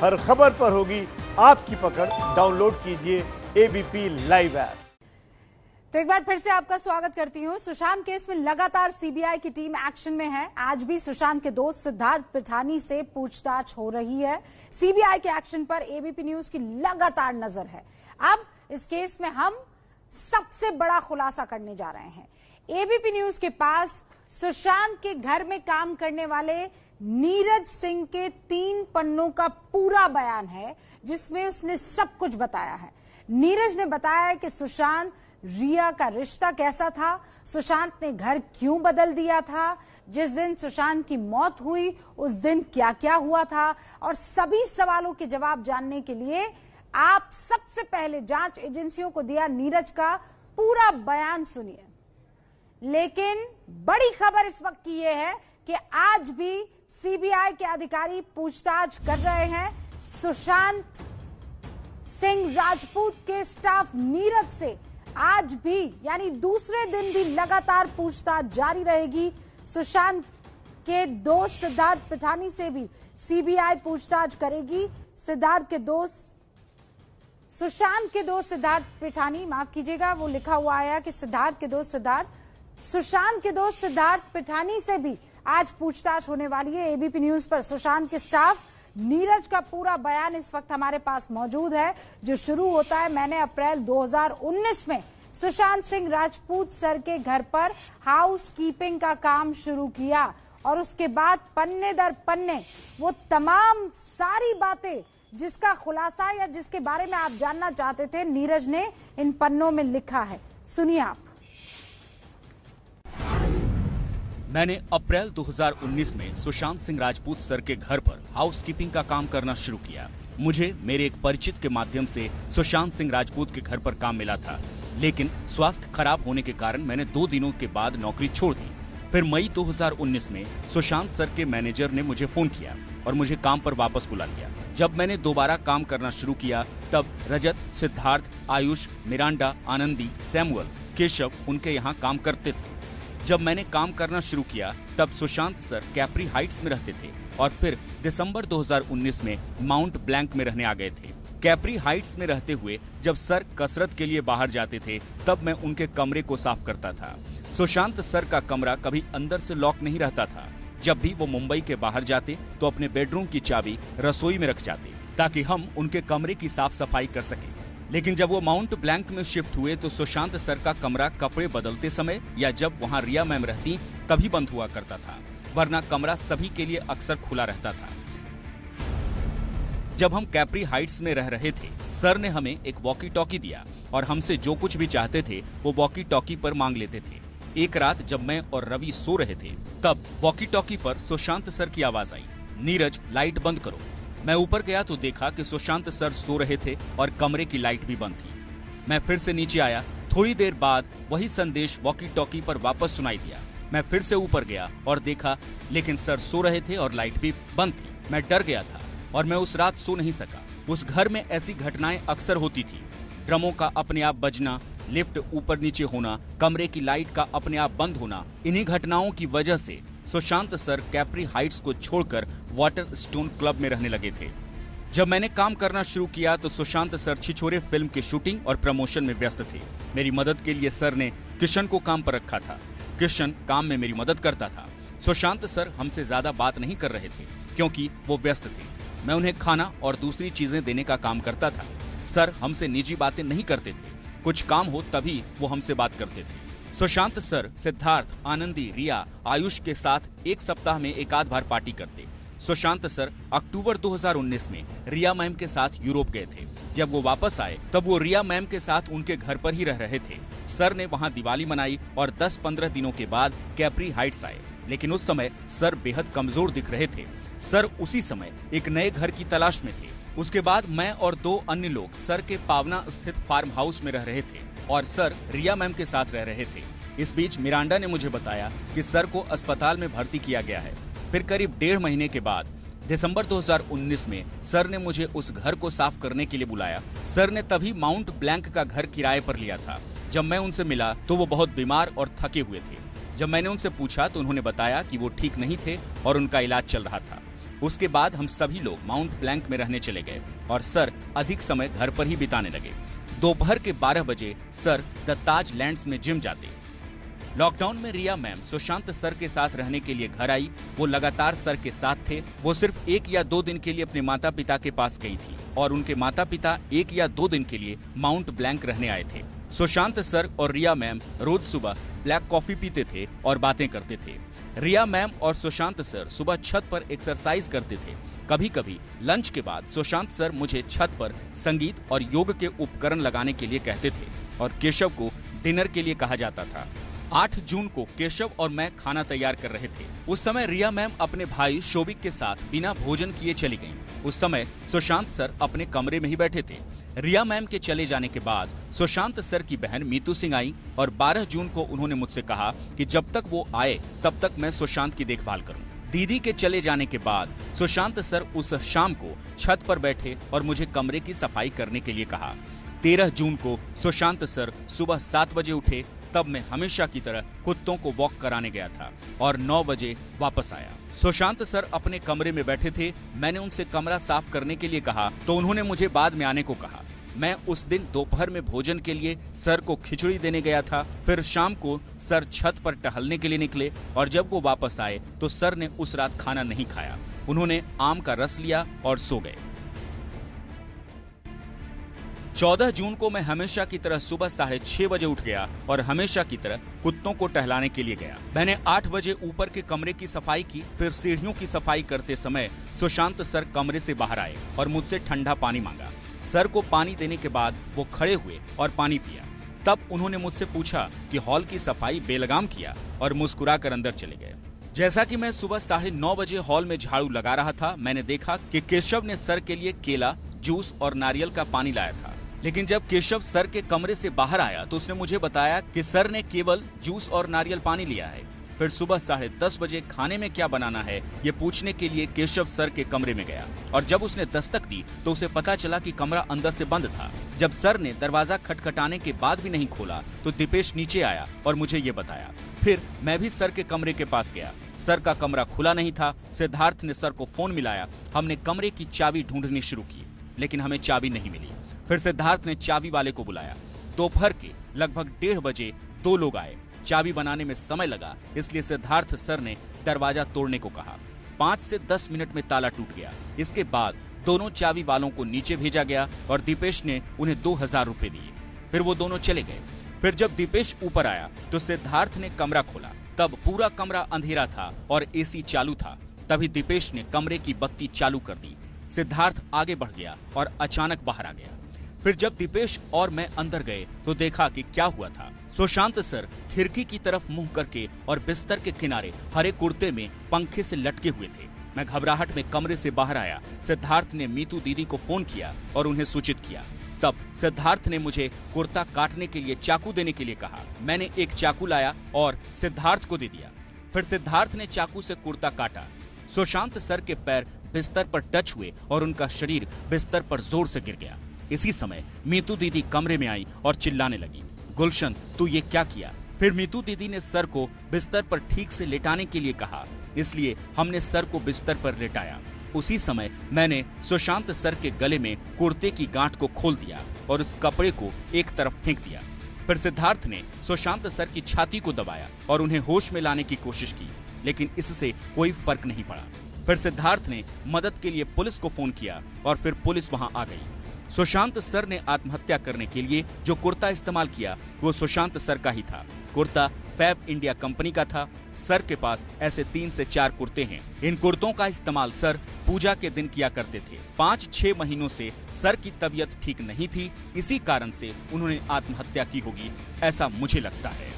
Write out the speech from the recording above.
हर खबर पर होगी आपकी पकड़। डाउनलोड कीजिए एबीपी लाइव ऐप। तो एक बार फिर से आपका स्वागत करती हूं। सुशांत केस में लगातार सीबीआई की टीम एक्शन में है। आज भी सुशांत के दोस्त सिद्धार्थ पिठानी से पूछताछ हो रही है। सीबीआई के एक्शन पर एबीपी न्यूज की लगातार नजर है। अब इस केस में हम सबसे बड़ा खुलासा करने जा रहे हैं। एबीपी न्यूज के पास सुशांत के घर में काम करने वाले नीरज सिंह के 3 पन्नों का पूरा बयान है, जिसमें उसने सब कुछ बताया है। नीरज ने बताया कि सुशांत रिया का रिश्ता कैसा था, सुशांत ने घर क्यों बदल दिया था, जिस दिन सुशांत की मौत हुई उस दिन क्या क्या हुआ था, और सभी सवालों के जवाब जानने के लिए आप सबसे पहले जांच एजेंसियों को दिया नीरज का पूरा बयान सुनिए। लेकिन बड़ी खबर इस वक्त की यह है कि आज भी सीबीआई के अधिकारी पूछताछ कर रहे हैं। सुशांत सिंह राजपूत के स्टाफ नीरज से आज भी यानी दूसरे दिन भी लगातार पूछताछ जारी रहेगी। सुशांत के दोस्त सिद्धार्थ पिठानी से भी सीबीआई पूछताछ करेगी। सुशांत के दोस्त सिद्धार्थ पिठानी, माफ कीजिएगा, वो लिखा हुआ आया कि सुशांत के दोस्त सिद्धार्थ पिठानी से भी आज पूछताछ होने वाली है। एबीपी न्यूज पर सुशांत के स्टाफ नीरज का पूरा बयान इस वक्त हमारे पास मौजूद है, जो शुरू होता है। मैंने अप्रैल 2019 में सुशांत सिंह राजपूत सर के घर पर हाउस कीपिंग का काम शुरू किया, और उसके बाद पन्ने दर पन्ने वो तमाम सारी बातें जिसका खुलासा या जिसके बारे में आप जानना चाहते थे, नीरज ने इन पन्नों में लिखा है। सुनिए आप। मैंने अप्रैल 2019 में सुशांत सिंह राजपूत सर के घर पर हाउसकीपिंग का काम करना शुरू किया। मुझे मेरे एक परिचित के माध्यम से सुशांत सिंह राजपूत के घर पर काम मिला था, लेकिन स्वास्थ्य खराब होने के कारण मैंने 2 दिनों के बाद नौकरी छोड़ दी। फिर मई 2019 में सुशांत सर के मैनेजर ने मुझे फोन किया और मुझे काम पर वापस बुला लिया। जब मैंने दोबारा काम करना शुरू किया, तब रजत, सिद्धार्थ, आयुष, मिरांडा, आनंदी, सैमुअल, केशव उनके यहाँ काम करते थे। जब मैंने काम करना शुरू किया, तब सुशांत सर कैप्री हाइट्स में रहते थे और फिर दिसंबर 2019 में माउंट ब्लैंक में रहने आ गए थे। कैप्री हाइट्स में रहते हुए जब सर कसरत के लिए बाहर जाते थे, तब मैं उनके कमरे को साफ करता था। सुशांत सर का कमरा कभी अंदर से लॉक नहीं रहता था। जब भी वो मुंबई के बाहर जाते तो अपने बेडरूम की चाबी रसोई में रख जाते, ताकि हम उनके कमरे की साफ सफाई कर सकें। लेकिन जब वो माउंट ब्लैंक में शिफ्ट हुए तो सुशांत सर का कमरा कपड़े बदलते समय या जब वहाँ रिया मैम रहती तभी बंद हुआ करता था, वरना कमरा सभी के लिए अक्सर खुला रहता था। जब हम कैप्री हाइट्स में रह रहे थे, सर ने हमें एक वॉकी टॉकी दिया और हमसे जो कुछ भी चाहते थे वो वॉकी टॉकी पर मांग लेते थे। एक रात जब मैं और रवि सो रहे थे, तब वॉकी टॉकी पर सुशांत सर की आवाज आई, नीरज लाइट बंद करो। मैं ऊपर गया तो देखा कि सुशांत सर सो रहे थे और कमरे की लाइट भी बंद थी। मैं फिर से नीचे आया। थोड़ी देर बाद वही संदेश वॉकी टॉकी पर वापस सुनाई दिया। मैं फिर से ऊपर गया और देखा, लेकिन सर सो रहे थे और लाइट भी बंद थी। मैं डर गया था और मैं उस रात सो नहीं सका। उस घर में ऐसी घटनाएं अक्सर होती थी। ड्रमों का अपने आप बजना, लिफ्ट ऊपर नीचे होना, कमरे की लाइट का अपने आप बंद होना। इन्हीं घटनाओं की वजह से सुशांत सर कैप्री हाइट्स को छोड़कर वाटर स्टोन क्लब में रहने लगे थे। जब मैंने काम करना शुरू किया तो सुशांत सर छिछोरे फिल्म की शूटिंग और प्रमोशन में व्यस्त थे। मेरी मदद के लिए सर ने किशन को काम पर रखा था। किशन काम में मेरी मदद करता था। सुशांत सर हमसे ज्यादा बात नहीं कर रहे थे क्योंकि वो व्यस्त थे। मैं उन्हें खाना और दूसरी चीजें देने का काम करता था। सर हमसे निजी बातें नहीं करते थे। कुछ काम हो तभी वो हमसे बात करते थे। सुशांत सर सिद्धार्थ, आनंदी, रिया, आयुष के साथ एक सप्ताह में एक आध बार पार्टी करते। सुशांत सर अक्टूबर 2019 में रिया मैम के साथ यूरोप गए थे। जब वो वापस आए तब वो रिया मैम के साथ उनके घर पर ही रह रहे थे। सर ने वहाँ दिवाली मनाई और 10-15 दिनों के बाद कैप्री हाइट्स आए, लेकिन उस समय सर बेहद कमजोर दिख रहे थे। सर उसी समय एक नए घर की तलाश में थे। उसके बाद मैं और 2 अन्य लोग सर के पावना स्थित फार्म हाउस में रह रहे थे और सर रिया मैम के साथ रह रहे थे। इस बीच मिरांडा ने मुझे बताया कि सर को अस्पताल में भर्ती किया गया है। फिर करीब 1.5 महीने के बाद दिसंबर 2019 में सर ने मुझे उस घर को साफ करने के लिए बुलाया। सर ने तभी माउंट ब्लैंक का घर किराए पर लिया था। जब मैं उनसे मिला तो वो बहुत बीमार और थके हुए थे। जब मैंने उनसे पूछा तो उन्होंने बताया कि वो ठीक नहीं थे और उनका इलाज चल रहा था। उसके बाद हम सभी लोग माउंट ब्लैंक में रहने चले गए और सर अधिक समय घर पर ही बिताने लगे। दोपहर के 12 बजे सर द ताज लैंड्स में जिम जाते। लॉकडाउन में रिया मैम सुशांत सर के साथ रहने के लिए घर आई। वो लगातार सर के साथ थे। वो सिर्फ 1 या 2 दिन के लिए अपने माता पिता के पास गई थी और उनके माता पिता 1 या 2 दिन के लिए माउंट ब्लैंक रहने आए थे। सुशांत सर और रिया मैम रोज सुबह ब्लैक कॉफी पीते थे और बातें करते थे। रिया मैम और सुशांत सर सुबह छत पर एक्सरसाइज करते थे। कभी कभी लंच के बाद सुशांत सर मुझे छत पर संगीत और योग के उपकरण लगाने के लिए कहते थे और केशव को डिनर के लिए कहा जाता था। 8 जून को केशव और मैं खाना तैयार कर रहे थे। उस समय रिया मैम अपने भाई शोभिक के साथ बिना भोजन किए चली गईं। उस समय सुशांत सर अपने कमरे में ही बैठे थे। रिया मैम के चले जाने के बाद सुशांत सर की बहन मीतू सिंह आई और 12 जून को उन्होंने मुझसे कहा कि जब तक वो आए तब तक मैं सुशांत की देखभाल करूं। दीदी के चले जाने के बाद सुशांत सर उस शाम को छत पर बैठे और मुझे कमरे की सफाई करने के लिए कहा। 13 जून को सुशांत सर सुबह 7 बजे उठे। तब मैं हमेशा की तरह कुत्तों को वॉक कराने गया था और 9 बजे वापस आया। सुशांत सर अपने कमरे में बैठे थे। मैंने उनसे कमरा साफ करने के लिए कहा तो उन्होंने मुझे बाद में आने को कहा। मैं उस दिन दोपहर में भोजन के लिए सर को खिचड़ी देने गया था। फिर शाम को सर छत पर टहलने के लिए निकले और जब वो वापस आए तो सर ने उस रात खाना नहीं खाया। उन्होंने आम का रस लिया और सो गए। 14 जून को मैं हमेशा की तरह सुबह 6:30 बजे उठ गया और हमेशा की तरह कुत्तों को टहलाने के लिए गया। मैंने 8 बजे ऊपर के कमरे की सफाई की। फिर सीढ़ियों की सफाई करते समय सुशांत सर कमरे से बाहर आए और मुझसे ठंडा पानी मांगा। सर को पानी देने के बाद वो खड़े हुए और पानी पिया। तब उन्होंने मुझसे पूछा कि हॉल की सफाई बेलगाम किया और मुस्कुराकर अंदर चले गए। जैसा कि मैं सुबह 9:30 बजे हॉल में झाड़ू लगा रहा था, मैंने देखा कि केशव ने सर के लिए केला, जूस और नारियल का पानी लाया था। लेकिन जब केशव सर के कमरे से बाहर आया तो उसने मुझे बताया कि सर ने केवल जूस और नारियल पानी लिया है। फिर सुबह 10:30 बजे खाने में क्या बनाना है ये पूछने के लिए केशव सर के कमरे में गया और जब उसने दस्तक दी तो उसे पता चला कि कमरा अंदर से बंद था। जब सर ने दरवाजा खटखटाने के बाद भी नहीं खोला तो दीपेश नीचे आया और मुझे ये बताया। फिर मैं भी सर के कमरे के पास गया। सर का कमरा खुला नहीं था। सिद्धार्थ ने सर को फोन मिलाया। हमने कमरे की चाबी ढूंढनी शुरू की लेकिन हमें चाबी नहीं मिली। फिर सिद्धार्थ ने चाबी वाले को बुलाया। दोपहर के लगभग 1:30 बजे 2 लोग आए। चाबी बनाने में समय लगा इसलिए सिद्धार्थ सर ने दरवाजा तोड़ने को कहा। 5 से 10 मिनट में ताला टूट गया। इसके बाद दोनों चाबी वालों को नीचे भेजा गया और दीपेश ने उन्हें 2000 रुपए दिए। फिर वो दोनों चले गए। फिर जब दीपेश ऊपर आया तो सिद्धार्थ ने कमरा खोला। तब पूरा कमरा अंधेरा था और एसी चालू था। तभी दीपेश ने कमरे की बत्ती चालू कर दी। सिद्धार्थ आगे बढ़ गया और अचानक बाहर आ गया। फिर जब दीपेश और मैं अंदर गए तो देखा कि क्या हुआ था। सुशांत सर खिड़की की तरफ मुंह करके और बिस्तर के किनारे हरे कुर्ते में पंखे से लटके हुए थे। मैं घबराहट में कमरे से बाहर आया। सिद्धार्थ ने मीतू दीदी को फोन किया और उन्हें सूचित किया। तब सिद्धार्थ ने मुझे कुर्ता काटने के लिए चाकू देने के लिए कहा। मैंने एक चाकू लाया और सिद्धार्थ को दे दिया। फिर सिद्धार्थ ने चाकू से कुर्ता काटा। सुशांत सर के पैर बिस्तर पर टच हुए और उनका शरीर बिस्तर पर जोर से गिर गया। इसी समय मीतू दीदी कमरे में आई और चिल्लाने लगी, गुलशन तू ये क्या किया? फिर मीतू दीदी ने सर को बिस्तर पर ठीक से लेटाने के लिए कहा, इसलिए हमने सर को बिस्तर पर लेटाया। उसी समय मैंने सुशांत सर के गले में कुर्ते की गांठ को खोल दिया और उस कपड़े को एक तरफ फेंक दिया। फिर सिद्धार्थ ने सुशांत सर की छाती को दबाया और उन्हें होश में लाने की कोशिश की, लेकिन इससे कोई फर्क नहीं पड़ा। फिर सिद्धार्थ ने मदद के लिए पुलिस को फोन किया और फिर पुलिस वहां आ गई। सुशांत सर ने आत्महत्या करने के लिए जो कुर्ता इस्तेमाल किया वो सुशांत सर का ही था। कुर्ता फैब इंडिया कंपनी का था। सर के पास ऐसे 3 से 4 कुर्ते हैं। इन कुर्तों का इस्तेमाल सर पूजा के दिन किया करते थे। 5-6 महीनों से सर की तबीयत ठीक नहीं थी। इसी कारण से उन्होंने आत्महत्या की होगी, ऐसा मुझे लगता है।